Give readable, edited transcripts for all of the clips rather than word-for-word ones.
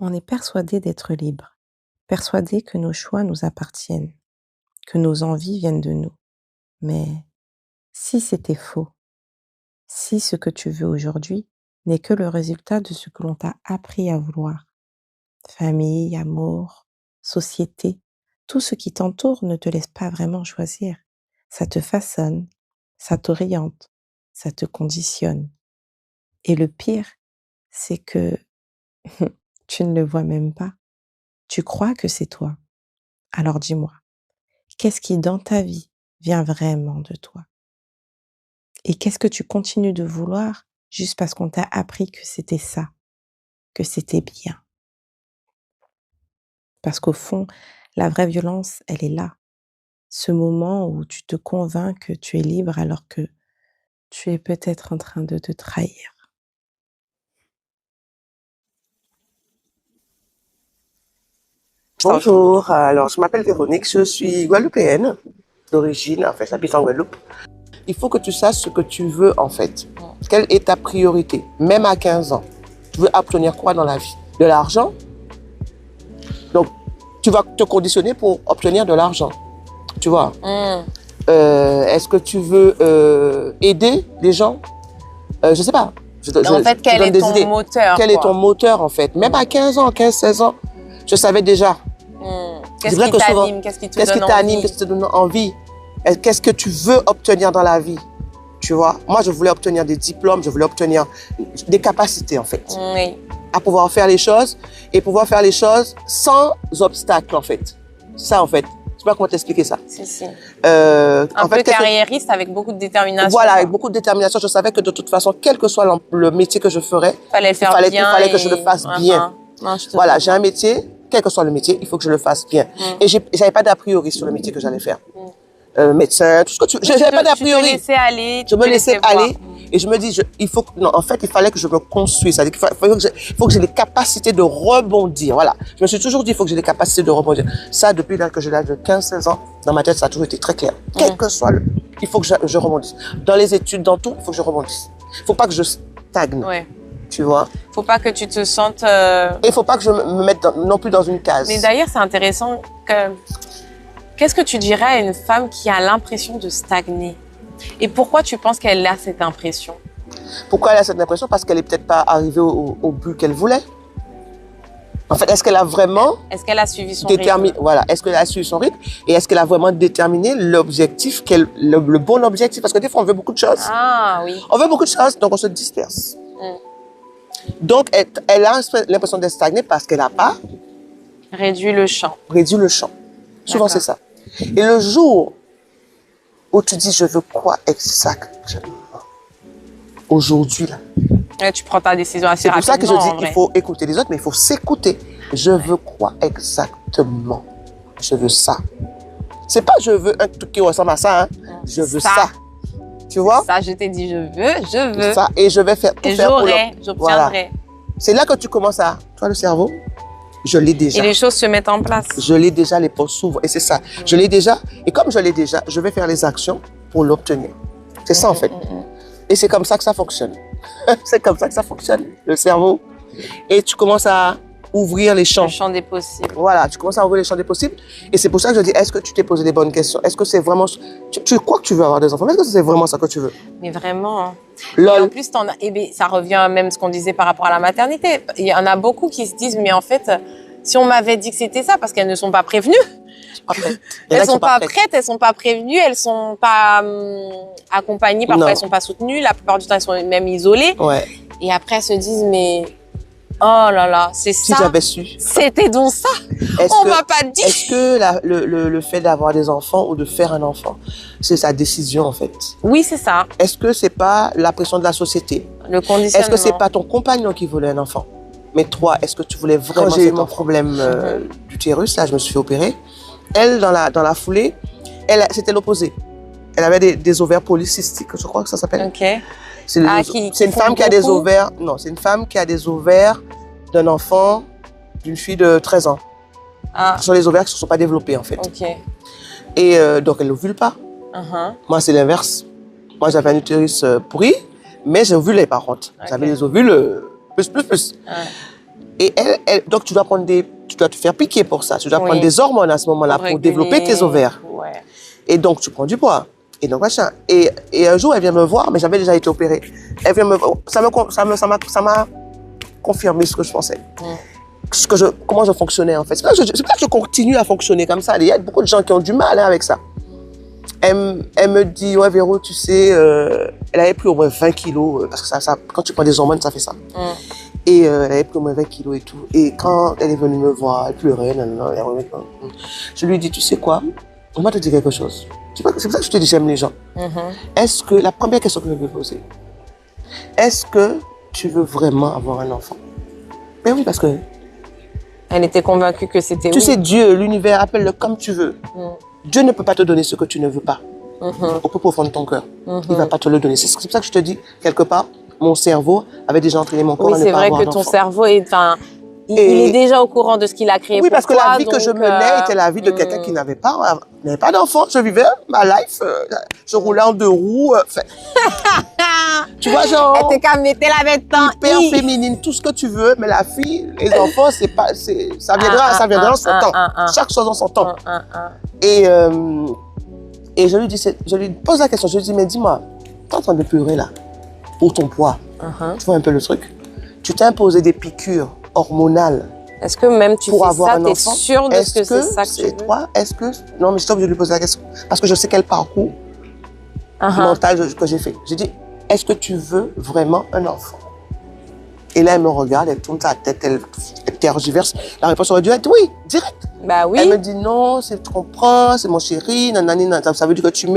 On est persuadé d'être libre, persuadé que nos choix nous appartiennent, que nos envies viennent de nous. Mais si c'était faux, si ce que tu veux aujourd'hui n'est que le résultat de ce que l'on t'a appris à vouloir, famille, amour, société, tout ce qui t'entoure ne te laisse pas vraiment choisir. Ça te façonne, ça t'oriente, ça te conditionne. Et le pire, c'est que tu ne le vois même pas. Tu crois que c'est toi. Alors dis-moi, qu'est-ce qui dans ta vie vient vraiment de toi? Et qu'est-ce que tu continues de vouloir juste parce qu'on t'a appris que c'était ça, que c'était bien? Parce qu'au fond, la vraie violence, elle est là. Ce moment où tu te convaincs que tu es libre alors que tu es peut-être en train de te trahir. Bonjour, alors je m'appelle Véronique, je suis guadeloupéenne d'origine, en fait j'habite en Guadeloupe. Il faut que tu saches ce que tu veux en fait. Quelle est ta priorité, même à 15 ans? Tu veux obtenir quoi dans la vie? De l'argent? Donc tu vas te conditionner pour obtenir de l'argent, tu vois. Est-ce que tu veux aider les gens? Je sais pas. En fait, quel est ton moteur? Quel est ton moteur en fait? Même à 15 ans, 15-16 ans, je savais déjà. Qu'est-ce qui t'anime? Qu'est-ce qui te donne envie? Qu'est-ce qui te donne envie? Qu'est-ce que tu veux obtenir dans la vie? Tu vois, moi, je voulais obtenir des diplômes, je voulais obtenir des capacités, en fait. Oui. À pouvoir faire les choses et pouvoir faire les choses sans obstacle, en fait. Ça, en fait. Je sais pas comment t'expliquer ça. Si, si. Un peu carriériste avec beaucoup de détermination. Voilà, avec beaucoup de détermination. Je savais que de toute façon, quel que soit le métier que je ferais, il fallait que je le fasse bien. Voilà, j'ai un métier, quel que soit le métier, il faut que je le fasse bien. Et j'avais pas d'a priori sur le métier que j'allais faire. Médecin, tout ce que tu veux. J'avais pas d'a priori. Je me laissais aller. Et je me dis, en fait, il fallait que je me construise. C'est-à-dire qu'il faut que j'ai les capacités de rebondir. Voilà. Je me suis toujours dit, il faut que j'ai les capacités de rebondir. Ça, depuis que j'ai l'âge de 15-16 ans, dans ma tête, ça a toujours été très clair. Quel que soit il faut que je rebondisse. Dans les études, dans tout, il faut que je rebondisse. Il faut pas que je stagne. Ouais. Tu vois? Faut pas que tu te sentes... Et il faut pas que je me mette non plus dans une case. Mais d'ailleurs, c'est intéressant que... Qu'est-ce que tu dirais à une femme qui a l'impression de stagner? Et pourquoi tu penses qu'elle a cette impression? Pourquoi elle a cette impression? Parce qu'elle n'est peut-être pas arrivée au but qu'elle voulait. En fait, est-ce qu'elle a vraiment... Est-ce qu'elle a suivi son rythme? Voilà, est-ce qu'elle a suivi son rythme? Et est-ce qu'elle a vraiment déterminé l'objectif, le bon objectif? Parce que des fois, on veut beaucoup de choses. Ah oui. On veut beaucoup de choses, donc on se disperse. Donc, elle a l'impression d'être stagnée parce qu'elle n'a pas... Réduit le champ. Réduit le champ. Souvent, c'est ça. Et le jour où tu dis, je veux quoi exactement? Aujourd'hui, là. Et tu prends ta décision assez rapidement. C'est pour ça que je dis qu'il faut écouter les autres, mais il faut s'écouter. Je veux quoi exactement? Je veux ça. C'est pas je veux un truc qui ressemble à ça, hein. Je veux ça. Tu vois? Ça, je t'ai dit, je veux. Ça, et je vais faire tout. Et j'obtiendrai. Voilà. C'est là que tu commences à... Toi, le cerveau, je l'ai déjà. Et les choses se mettent en place. Je l'ai déjà, les portes s'ouvrent. Et c'est ça. Je l'ai déjà. Et comme je l'ai déjà, je vais faire les actions pour l'obtenir. C'est ça, en fait. Et c'est comme ça que ça fonctionne. C'est comme ça que ça fonctionne, le cerveau. Et tu commences à ouvrir les champs. Le champ des possibles. Voilà, tu commences à ouvrir les champs des possibles. Et c'est pour ça que je dis, est-ce que tu t'es posé des bonnes questions? Est-ce que c'est vraiment... Tu crois que tu veux avoir des enfants? Est-ce que c'est vraiment ça que tu veux? Mais vraiment. Hein. Lol. Et en plus, ça revient même ce qu'on disait par rapport à la maternité. Il y en a beaucoup qui se disent, mais en fait, si on m'avait dit que c'était ça, parce qu'elles ne sont pas prévenues. Elles sont pas prêtes, elles sont pas prévenues, elles sont pas accompagnées, parfois elles sont pas soutenues, la plupart du temps elles sont même isolées. Ouais. Et après elles se disent, mais oh là là, c'est ça. Si j'avais su. C'était donc ça. On m'a pas dit. Est-ce que le fait d'avoir des enfants ou de faire un enfant, c'est sa décision en fait? Oui, c'est ça. Est-ce que c'est pas la pression de la société? Le conditionnement. Est-ce que c'est pas ton compagnon qui voulait un enfant? Mais toi, est-ce que tu voulais vraiment? Quand j'ai eu mon problème d'utérus, là, je me suis fait opérer. Elle, dans la foulée, c'était l'opposé. Elle avait des ovaires polycystiques, je crois que ça s'appelle. Ok. C'est une femme qui a des ovaires. Non, c'est une femme qui a des ovaires d'un enfant, d'une fille de 13 ans. Ah. Ce sont les ovaires qui ne se sont pas développés, en fait. Ok. Et donc, elle n'ovule pas. Moi, c'est l'inverse. Moi, j'avais un utérus pourri, mais j'ovulais, par contre. J'avais des ovules plus. Et donc tu dois te faire piquer pour ça. Tu dois Oui. prendre des hormones à ce moment-là pour développer tes ovaires. Ouais. Et donc tu prends du poids. Et donc machin. Et un jour, elle vient me voir, mais j'avais déjà été opérée. Elle vient me voir. Ça m'a confirmé ce que je pensais. Comment je fonctionnais en fait. C'est pour ça que je continue à fonctionner comme ça. Il y a beaucoup de gens qui ont du mal avec ça. Elle me dit, ouais Véro, tu sais, elle avait pris au moins 20 kilos, parce que quand tu prends des hormones, ça fait ça. Et elle avait pris au moins 20 kilos et tout. Et quand elle est venue me voir, elle pleurait, je lui ai dit, tu sais quoi, on va te dire quelque chose. C'est pour ça que je te dis, j'aime les gens. La première question que je vais poser, est-ce que tu veux vraiment avoir un enfant? Ben oui, parce que... Elle était convaincue que c'était Tu sais, Dieu, l'univers, appelle-le comme tu veux. Dieu ne peut pas te donner ce que tu ne veux pas. Au plus profond de ton cœur. Il ne va pas te le donner. C'est pour ça que je te dis, quelque part, mon cerveau avait déjà entraîné mon corps à ne pas avoir d'enfant. Oui, c'est vrai que ton cerveau il est déjà au courant de ce qu'il a créé pour toi. Oui, parce que la vie que je menais était la vie de quelqu'un qui n'avait pas d'enfant. Je vivais ma life, je roulais en 2 roues. Tu vois, genre... Elle était comme, mettez la bête temps. Hyper féminine, tout ce que tu veux, mais la fille, les enfants, ça viendra en son temps. Chaque chose en son temps. Et je lui pose la question, je lui dis, mais dis-moi, t'es en train de pleurer là, pour ton poids. Tu vois un peu le truc? Tu t'es imposé des piqûres hormonales. Est-ce que même tu pour fais avoir ça, un t'es enfant? sûre de ce que c'est ça que tu veux? Toi, est-ce que... Non, mais je suis obligée de lui poser la question. Parce que je sais quel parcours mental que j'ai fait. J'ai dit, est-ce que tu veux vraiment un enfant? Et là, elle me regarde, elle tourne sa tête, elle tergiverse. La réponse aurait dû être oui, direct. Bah oui. Elle me dit non, tu comprends, c'est mon chéri, nanani, nanana. Ça veut dire que tu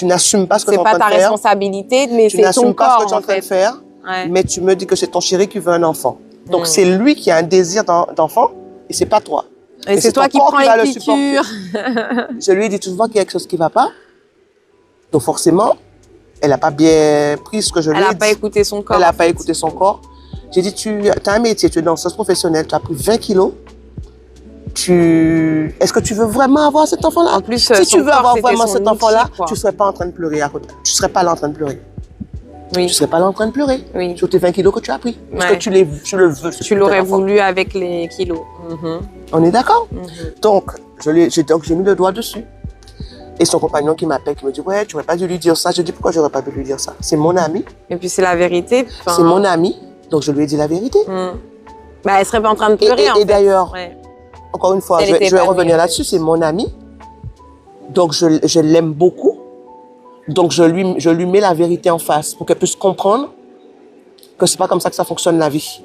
n'assumes pas ce que tu es en train de faire. C'est pas ta responsabilité, mais c'est ton corps, tu n'assumes pas ce que tu es en train de faire, mais tu me dis que c'est ton chéri qui veut un enfant. Donc c'est lui qui a un désir d'enfant et c'est pas toi. Et c'est toi qui prends les piqûres. Je lui ai dit, tu vois qu'il y a quelque chose qui va pas. Donc forcément, elle n'a pas bien pris ce que je lui ai dit. Elle n'a pas écouté son corps. Elle n'a pas écouté son corps. J'ai dit, tu as un métier, tu es danseuse professionnelle, tu as pris 20 kilos. Est-ce que tu veux vraiment avoir cet enfant-là? En plus, si tu veux avoir vraiment cet enfant-là, tu ne serais pas en train de pleurer à côté. Tu ne serais pas là en train de pleurer. Oui. Tu ne serais pas là en train de pleurer. Oui. Sur tes 20 kilos que tu as pris. Parce que tu le veux. Tu l'aurais voulu avec les kilos. On est d'accord? Donc, j'ai mis le doigt dessus. Et son compagnon qui m'appelle, qui me dit, ouais, tu n'aurais pas dû lui dire ça. Je dis, pourquoi je n'aurais pas dû lui dire ça? C'est mon ami. Et puis c'est la vérité. C'est mon ami. Donc, je lui ai dit la vérité. Bah, elle serait pas en train de pleurer, et d'ailleurs, encore une fois, je vais revenir là-dessus, c'est mon ami. Donc, je l'aime beaucoup. Donc, je lui mets la vérité en face pour qu'elle puisse comprendre que c'est pas comme ça que ça fonctionne la vie.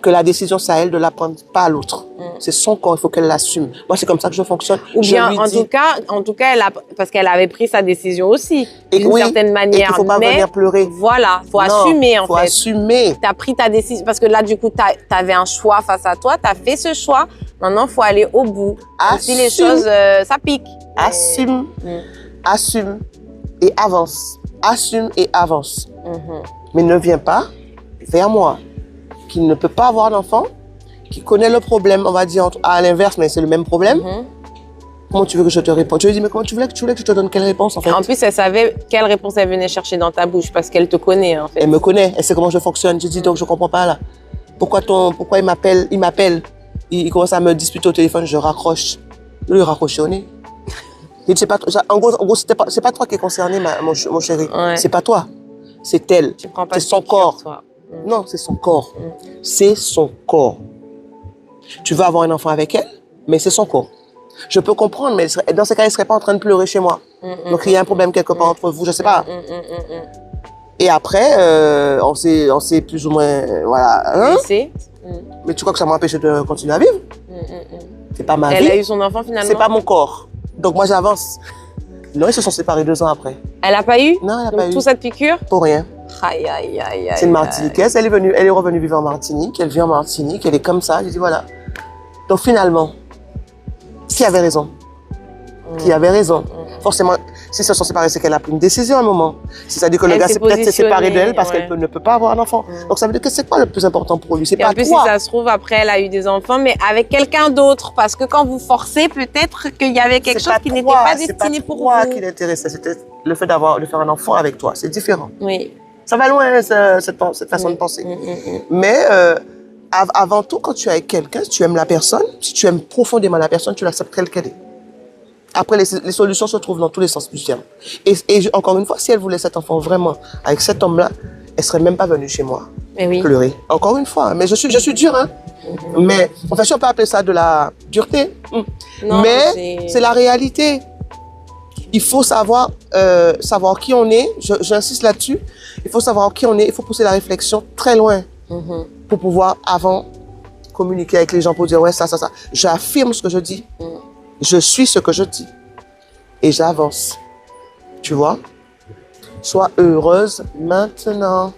Que la décision, c'est à elle de la prendre, pas à l'autre. C'est son corps, il faut qu'elle l'assume. Moi, c'est comme ça que je fonctionne. Ou bien, en tout cas, parce qu'elle avait pris sa décision aussi, d'une certaine manière. Et qu'il faut pas venir pleurer. Voilà, faut assumer, en fait. Faut assumer. Tu as pris ta décision, parce que là, du coup, tu avais un choix face à toi, tu as fait ce choix. Maintenant, il faut aller au bout. Si les choses, ça pique. Assume. Assume et avance. Assume et avance. Mais ne viens pas vers moi, qui ne peut pas avoir d'enfant, qui connaît le problème, on va dire à l'inverse, mais c'est le même problème. Comment tu veux que je te réponde? Je lui ai dit, mais comment tu voulais que je te donne quelle réponse en fait? En plus, elle savait quelle réponse elle venait chercher dans ta bouche, parce qu'elle te connaît en fait. Elle me connaît, elle sait comment je fonctionne. Je dis, donc je comprends pas là. Pourquoi il m'appelle, il commence à me disputer au téléphone, je raccroche. Je lui raccroche au nez. En gros, c'est pas toi qui es concerné, mon chéri. C'est pas toi. C'est elle. C'est son corps. Non, c'est son corps. C'est son corps. Tu veux avoir un enfant avec elle, mais c'est son corps. Je peux comprendre, mais dans ce cas, elle ne serait pas en train de pleurer chez moi. Donc, il y a un problème quelque part entre vous, je ne sais pas. Et après, on s'est plus ou moins... Voilà. Mais tu crois que ça m'a empêché de continuer à vivre? C'est pas ma vie. Elle a eu son enfant finalement? C'est pas mon corps. Donc, moi, j'avance. Non, ils se sont séparés 2 ans après. Elle n'a pas eu? Non, elle n'a pas eu. Toute cette piqûre? Pour rien. Aïe, aïe, aïe, aïe. C'est une Martiniquaise. Elle est revenue vivre en Martinique. Elle vit en Martinique. Elle est comme ça. J'ai dit voilà. Donc finalement, qui avait raison? Qui avait raison? Forcément, si ils se sont séparés, c'est qu'elle a pris une décision à un moment. C'est-à-dire que le gars s'est peut-être séparé d'elle parce qu'elle ne peut pas avoir un enfant. Donc ça veut dire que c'est quoi le plus important pour lui? C'est pas toi. En plus, si ça se trouve, après, elle a eu des enfants, mais avec quelqu'un d'autre. Parce que quand vous forcez, peut-être qu'il y avait quelque chose qui n'était pas destiné pour vous. C'est pas toi qui l'intéressait. C'était le fait de faire un enfant avec toi. C'est différent. Oui. Ça va loin, cette façon de penser. Mais avant tout, quand tu es avec quelqu'un, si tu aimes la personne, si tu aimes profondément la personne, tu l'acceptes telle qu'elle est. Après, les solutions se trouvent dans tous les sens du terme. Et encore une fois, si elle voulait cet enfant vraiment avec cet homme-là, elle serait même pas venue chez moi Mais oui. pleurer. Encore une fois, mais je suis dure, hein. Mais, enfin, si on peut appeler ça de la dureté. Non, mais c'est la réalité. Il faut savoir qui on est. J'insiste là-dessus. Il faut savoir qui on est. Il faut pousser la réflexion très loin pour pouvoir, avant, communiquer avec les gens pour dire, ouais, ça. J'affirme ce que je dis. Je suis ce que je dis. Et j'avance. Tu vois? Sois heureuse maintenant.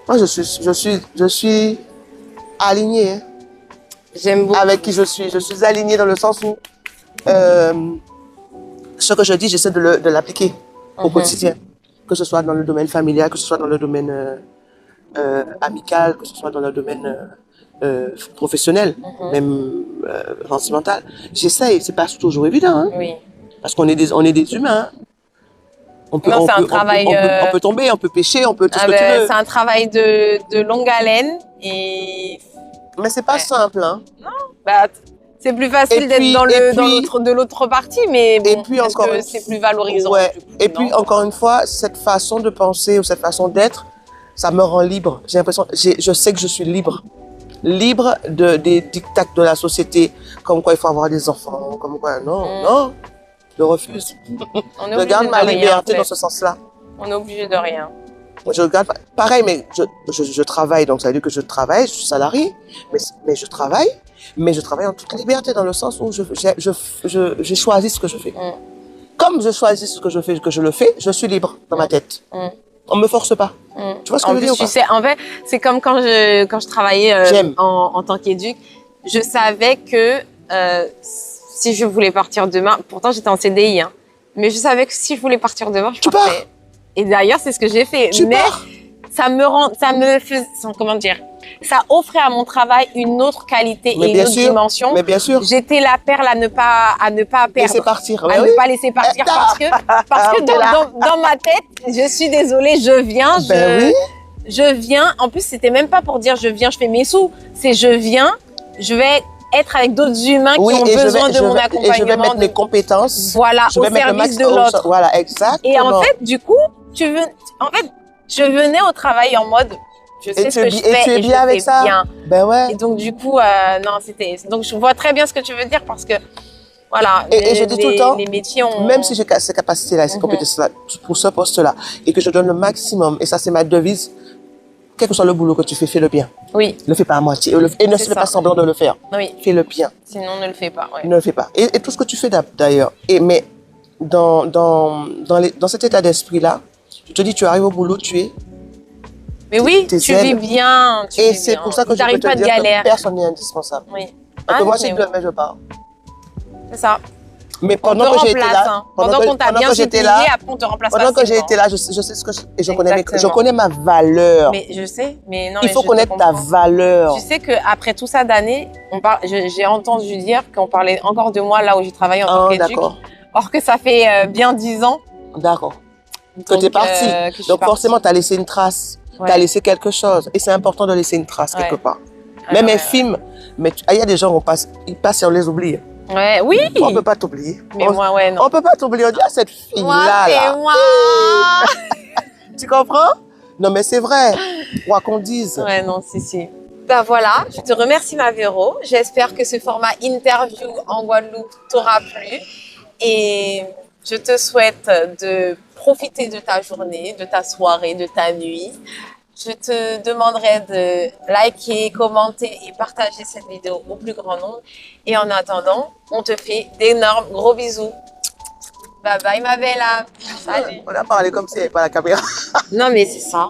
Moi, je suis alignée. Hein, j'aime beaucoup. avec qui je suis. Je suis alignée dans le sens où ce que je dis, j'essaie de l'appliquer au quotidien. Que ce soit dans le domaine familial, que ce soit dans le domaine amical, que ce soit dans le domaine professionnel, même sentimental. J'essaye, c'est pas toujours évident. Hein, Oui. parce qu'on est des humains. Hein. On peut tomber, on peut pécher, on peut tout ce que tu veux. C'est un travail de longue haleine et... Mais c'est pas simple. Hein. Bah, c'est plus facile d'être de l'autre partie, mais bon, est-ce que c'est plus valorisant? Ouais. Du coup, et puis, encore une fois, cette façon de penser ou cette façon d'être, ça me rend libre. J'ai l'impression, je sais que je suis libre. Libre des dictats de la société, comme quoi il faut avoir des enfants, comme quoi, non, je refuse. Je garde ma liberté dans ce sens-là. On est obligé de rien. Je garde, pareil, mais je travaille, donc ça veut dire que je travaille, je suis salarié, mais je travaille en toute liberté dans le sens où je choisis ce que je fais. Comme je choisis ce que je fais, que je le fais, je suis libre dans ma tête. On me force pas. Tu vois ce que je veux dire? Tu sais, en fait, c'est comme quand je travaillais en tant qu'éduc, je savais que si je voulais partir demain, pourtant j'étais en CDI, hein, mais je savais que si je voulais partir demain, je partais. Et d'ailleurs, c'est ce que j'ai fait. Ça offrait à mon travail une autre qualité et une autre dimension. Mais bien sûr. J'étais la perle à ne pas perdre. Laisser partir. À ne pas laisser partir parce que dans ma tête, je suis désolée, je viens. En plus, c'était même pas pour dire je viens, je fais mes sous. C'est je viens, je vais être avec d'autres humains qui ont besoin de mon accompagnement. Et je vais mettre mes compétences. Voilà, au service de l'autre. Voilà, exactement. Et en fait, du coup, je venais au travail en mode, je sais ce que je fais et tu es bien avec ça. Bien. Ben ouais. Et donc du coup, donc je vois très bien ce que tu veux dire parce que voilà. Et je dis tout le temps, les métiers ont... même si j'ai ces capacités-là, ces compétences-là pour ce poste-là, et que je donne le maximum, et ça c'est ma devise, quel que soit le boulot que tu fais le bien. Oui. Ne le fais pas à moitié et ne fais pas semblant de le faire. Oui. Fais le bien. Sinon, ne le fais pas. Ouais. Ne le fais pas. Et tout ce que tu fais d'ailleurs. Mais dans cet état d'esprit-là, je te dis, tu arrives au boulot, tu es. Mais oui, tu vis bien. Et c'est pour ça que je peux te dire que personne n'est indispensable. Oui. Moi, si demain je pars. C'est ça. Mais pendant que j'ai été là, pendant qu'on t'a bien supplié, après on te remplace. Pendant que j'ai été là, je sais ce que je connais ma valeur. Mais je sais, mais non. Il faut connaître ta valeur. Tu sais que après tout ça d'années, j'ai entendu dire qu'on parlait encore de moi là où j'ai travaillé en tant qu'éduc. Or que ça fait bien 10 ans. D'accord. Que t'es parti. Donc forcément, t'as laissé une trace. T'as laissé quelque chose. Et c'est important de laisser une trace quelque part. Même infime. Mais il y a des gens, ils passent et on les oublie. Ouais, oui. On peut pas t'oublier. Mais moi, ouais, non. On peut pas t'oublier. On dit, cette fille-là, c'est moi. Tu comprends? Non, mais c'est vrai. Quoi qu'on dise. Ouais, non, si. Ben voilà, je te remercie, ma Véro. J'espère que ce format interview en Guadeloupe t'aura plu. Et je te souhaite de profiter de ta journée, de ta soirée, de ta nuit. Je te demanderai de liker, commenter et partager cette vidéo au plus grand nombre. Et en attendant, on te fait d'énormes gros bisous. Bye bye ma bella. Salut. On a parlé comme si il n'y avait pas la caméra. Non mais c'est ça.